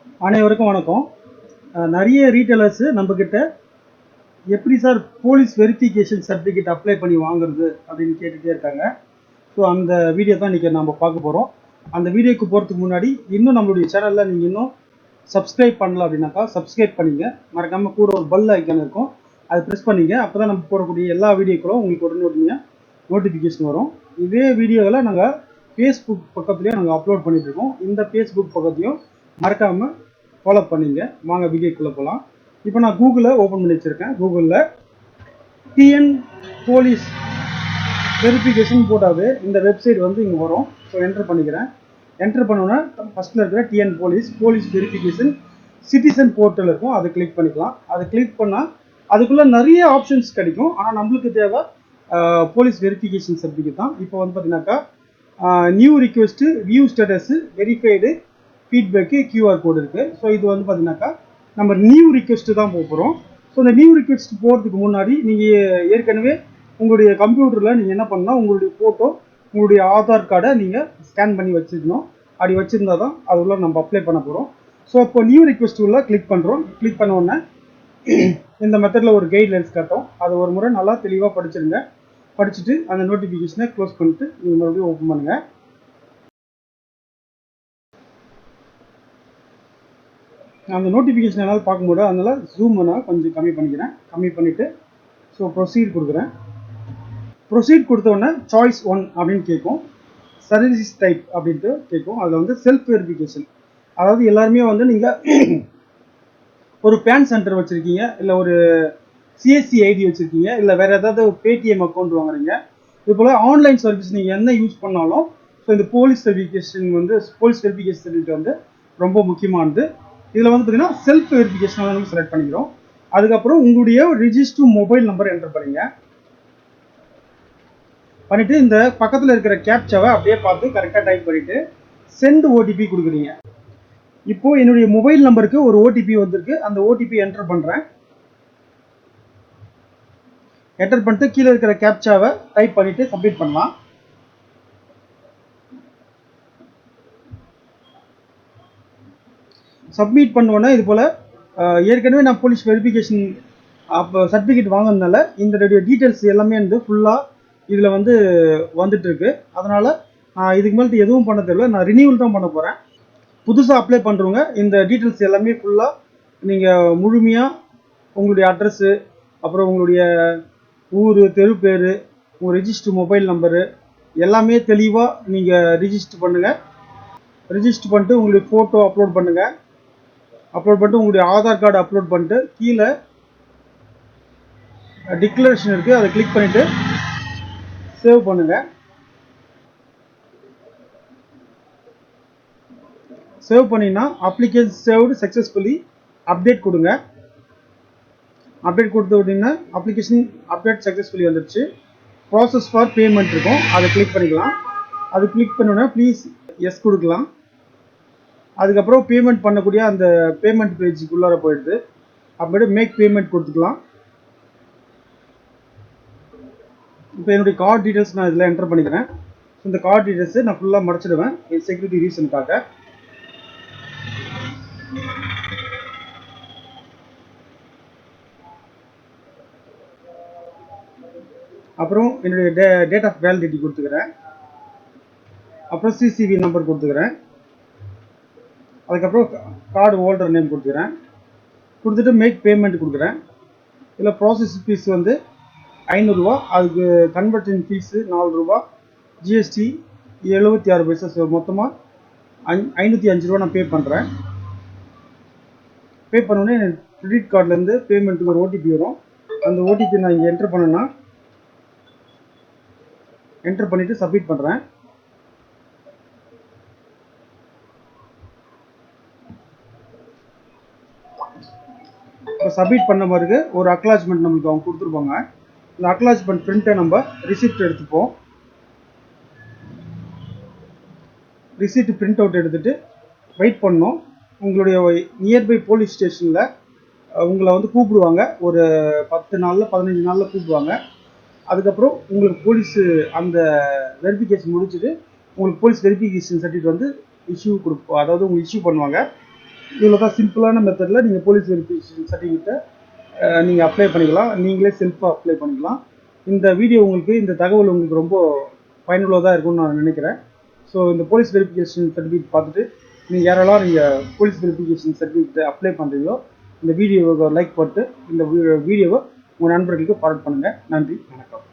அனைவருக்கும் வணக்கம். நிறைய ரீட்டைலர்ஸ் நம்மக்கிட்ட எப்படி sir police verification certificate apply பண்ணி வாங்குறது அப்படின்னு கேட்டுகிட்டே இருக்காங்க. ஸோ அந்த வீடியோ தான் இன்றைக்கி நம்ம பார்க்க போகிறோம். அந்த வீடியோக்கு போகிறதுக்கு முன்னாடி இன்னும் நம்மளுடைய சேனலில் நீங்கள் இன்னும் சப்ஸ்கிரைப் பண்ணல அப்படின்னாக்கா சப்ஸ்கிரைப் பண்ணிங்க. மறக்காமல் கூட ஒரு பெல் ஐக்கான் இருக்கும், அதை ப்ரெஸ் பண்ணிங்க. அப்போ தான் நம்ம போடக்கூடிய எல்லா வீடியோக்களும் உங்களுக்கு உடனே நோட்டிஃபிகேஷன் வரும். இதே வீடியோவில் நாங்கள் ஃபேஸ்புக் பக்கத்துலேயும் நாங்கள் அப்லோட் பண்ணிகிட்ருக்கோம். இந்த ஃபேஸ்புக் பக்கத்தையும் மறக்காமல் ஃபாலோ பண்ணிங்க. வாங்க வீடியோக்குள்ளே போகலாம். இப்போ நான் கூகுளை ஓப்பன் பண்ணி வச்சுருக்கேன். கூகுளில் டிஎன் போலீஸ் வெரிஃபிகேஷன் போட்டாவே இந்த வெப்சைட் வந்து இங்கே வரும். ஸோ என்டர் பண்ணிக்கிறேன். என்டர் பண்ணோன்னா ஃபஸ்ட்டில் இருக்கிற TN police verification citizen portal இருக்கும், அதை கிளிக் பண்ணிக்கலாம். அதை கிளிக் பண்ணால் அதுக்குள்ளே நிறைய ஆப்ஷன்ஸ் கிடைக்கும். ஆனால் நம்மளுக்கு தேவை போலீஸ் வெரிஃபிகேஷன் சர்டிஃபிகேட் தான். இப்போ வந்து பார்த்தீங்கன்னாக்கா new request, view status, verified, feedback, QR code இருக்குது. ஸோ இது வந்து பார்த்தீங்கன்னாக்கா நம்ம நியூ ரிக்வெஸ்ட்டு தான் போகிறோம். ஸோ இந்த நியூ ரிக்வெஸ்ட் போகிறதுக்கு முன்னாடி நீங்கள் ஏற்கனவே உங்களுடைய கம்ப்யூட்டரில் நீங்கள் என்ன பண்ணால் உங்களுடைய ஃபோட்டோ, உங்களுடைய ஆதார் கார்டை நீங்கள் ஸ்கேன் பண்ணி வச்சுக்கணும். அப்படி வச்சுருந்தா தான் அது உள்ள நம்ம அப்ளை பண்ண போகிறோம். ஸோ இப்போ நியூ ரிக்வெஸ்ட் உள்ள கிளிக் பண்ணுறோம். கிளிக் பண்ண உடனே இந்த மெத்தடில் ஒரு கைட்லைன்ஸ் காட்டும். அதை ஒரு முறை நல்லா தெளிவாக படிச்சிருங்க. படிச்சுட்டு அந்த நோட்டிஃபிகேஷனை க்ளோஸ் பண்ணிட்டு நீங்கள் மறுபடியும் ஓப்பன் பண்ணுங்கள். அந்த நோட்டிஃபிகேஷன் என்னால் பார்க்க முடியாது, அதனால் ஜூம் பண்ணால் கொஞ்சம் கம்மி பண்ணிக்கிறேன். கம்மி பண்ணிவிட்டு ஸோ ப்ரொசீட் கொடுக்குறேன். ப்ரொசீட் கொடுத்தோடனே சாய்ஸ் 1 அப்படின்னு கேட்கும். சர்வீஸ் டைப் அப்படின்ட்டு கேட்கும். அதில் வந்து செல்ஃப் வெரிஃபிகேஷன், அதாவது எல்லாருமே வந்து நீங்கள் ஒரு பேன் சென்டர் வச்சுருக்கீங்க, இல்லை ஒரு சிஎஸ்சி ஐடி வச்சுருக்கீங்க, இல்லை வேறு ஏதாவது பேடிஎம் அக்கௌண்ட் வாங்குறீங்க, இது போல் ஆன்லைன் சர்வீஸ் நீங்கள் என்ன யூஸ் பண்ணாலும் ஸோ இந்த போலீஸ் வெரிஃபிகேஷன் சர்டிஃபிகேட் வந்து ரொம்ப முக்கியமானது. இதில் வந்து பார்த்தீங்கன்னா செல்ஃப் வெரிஃபிகேஷன் நம்ம செலக்ட் பண்ணிக்கிறோம். அதுக்கப்புறம் உங்களுடைய ரிஜிஸ்டர் மொபைல் நம்பர் என்டர் பண்ணிங்க. பண்ணிவிட்டு இந்த பக்கத்தில் இருக்கிற கேப்சாவை அப்படியே பார்த்து கரெக்டாக டைப் பண்ணிவிட்டு சென்ட் ஓடிபி கொடுக்குறீங்க. இப்போது என்னுடைய மொபைல் நம்பருக்கு ஒரு ஓடிபி வந்திருக்கு. அந்த ஓடிபி என்டர் பண்ணுறேன். என்டர் பண்ணிட்டு கீழே இருக்கிற கேப்சாவை டைப் பண்ணிவிட்டு சப்மிட் பண்ணலாம். சப்மிட் பண்ணுவோன்னா இது போல் ஏற்கனவே நான் போலீஸ் வெரிஃபிகேஷன் அப்போ சர்டிஃபிகேட் வாங்கினதுனால இந்த டீட்டெயில்ஸ் எல்லாமே வந்து ஃபுல்லாக இதில் வந்து வந்துட்டுருக்கு. அதனால் நான் இதுக்கு மேலே எதுவும் பண்ண தேவையில்ல, நான் ரினியூவல் தான் பண்ண போகிறேன். புதுசாக அப்ளை பண்ணுறவங்க இந்த டீட்டெயில்ஸ் எல்லாமே ஃபுல்லாக நீங்கள் முழுமையாக உங்களுடைய அட்ரஸ்ஸு, அப்புறம் உங்களுடைய ஊர், தெரு பேர், உங்கள் ரிஜிஸ்டர் மொபைல் நம்பரு எல்லாமே தெளிவாக நீங்கள் ரிஜிஸ்டர் பண்ணுங்கள். ரிஜிஸ்டர் பண்ணிட்டு உங்களுடைய ஃபோட்டோ அப்லோட் பண்ணுங்கள். அப்லோட் பண்ணிட்டு உங்களுடைய ஆதார் கார்டு அப்லோட் பண்ணிட்டு கீழே டிக்ளரேஷன் இருக்குது, அதை கிளிக் பண்ணிவிட்டு சேவ் பண்ணுங்கள். சேவ் பண்ணிங்கன்னா அப்ளிகேஷன் சேவ்டு சக்ஸஸ்ஃபுல்லி, அப்டேட் கொடுங்க. அப்டேட் கொடுத்து விட்டிங்கன்னா அப்ளிகேஷன் அப்டேட் சக்ஸஸ்ஃபுல்லி வந்துடுச்சு. ப்ராசஸ் ஃபார் பேமெண்ட் இருக்கும், அதை கிளிக் பண்ணிக்கலாம். அது கிளிக் பண்ணோன்னா ப்ளீஸ் எஸ் கொடுக்கலாம். அதுக்கப்புறம் பேமெண்ட் பண்ணக்கூடிய அந்த பேமெண்ட் பேஜுக்குள்ளார போயிடுது. அப்படியே மேக் பேமெண்ட் கொடுத்துக்கலாம். இப்போ என்னுடைய கார்டு டீட்டெயில்ஸ் நான் இதில் என்டர் பண்ணிக்கிறேன். இந்த கார்டு டீட்டெயில்ஸை நான் ஃபுல்லாக மறைச்சிடுவேன் செக்யூரிட்டி ரீசனுக்காக. அப்புறம் என்னுடைய டேட் ஆஃப் வேலிடிட்டி கொடுத்துக்கிறேன். அப்புறம் சிசிவி நம்பர் கொடுத்துக்கிறேன். அதுக்கப்புறம் கார்டு ஹோல்டர் நேம் கொடுத்துக்கிறேன். கொடுத்துட்டு மேக் பேமெண்ட் கொடுக்குறேன். இதில் ப்ராசஸ் ஃபீஸ் வந்து 500 ரூபா, அதுக்கு கன்வர்ஷன் ஃபீஸு 4 ரூபா, ஜிஎஸ்டி 76 பைசா. ஸோ மொத்தமாக 505 ரூபா நான் பே பண்ணுறேன். பே பண்ணோடனே எனக்கு கிரெடிட் கார்ட்லேருந்து பேமெண்ட்டுக்கு ஒரு ஓடிபி வரும். அந்த ஓடிபி நான் இங்கே என்டர் பண்ணேன்னா என்டர் பண்ணிவிட்டு சப்மிட் பண்ணுறேன். இப்போ சப்மிட் பண்ண பிறகு ஒரு அக்னாலஜ்மெண்ட் நம்மளுக்கு அவங்க கொடுத்துருப்பாங்க. இந்த அக்னாலஜ்மெண்ட் பிரிண்ட்டை நம்ம ரிசிப்ட் எடுத்துப்போம். ரிசிப்ட் பிரிண்ட் அவுட் எடுத்துகிட்டு வெயிட் பண்ணோம். உங்களுடைய நியர்பை போலீஸ் ஸ்டேஷனில் உங்களை வந்து கூப்பிடுவாங்க. ஒரு 10 நாளில் 15 நாளில் கூப்பிடுவாங்க. அதுக்கப்புறம் உங்களுக்கு போலீஸு அந்த வெரிஃபிகேஷன் முடிச்சுட்டு உங்களுக்கு போலீஸ் வெரிஃபிகேஷன் சர்டிஃபிகேட் வந்து இஷ்யூ கொடுப்போம், அதாவது உங்களுக்கு இஷ்யூ பண்ணுவாங்க. இவ்வளோ தான் சிம்பிளான மெத்தடில் நீங்கள் போலீஸ் வெரிஃபிகேஷன் சர்டிஃபிகேட்டை நீங்கள் அப்ளை பண்ணிக்கலாம். நீங்களே செல்ஃபாக அப்ளை பண்ணிக்கலாம். இந்த வீடியோ உங்களுக்கு, இந்த தகவல் உங்களுக்கு ரொம்ப பயனுள்ளதாக இருக்கும்னு நான் நினைக்கிறேன். ஸோ இந்த போலீஸ் வெரிஃபிகேஷன் சர்டிஃபிகேட் பார்த்துட்டு நீங்கள் யாரெல்லாம் நீங்கள் போலீஸ் வெரிஃபிகேஷன் சர்டிஃபிகேட்டை அப்ளை பண்ணுறீங்களோ இந்த வீடியோவை லைக் போட்டு இந்த வீடியோவை உங்கள் நண்பர்களுக்கு ஃபார்வர்ட் பண்ணுங்கள். நன்றி, வணக்கம்.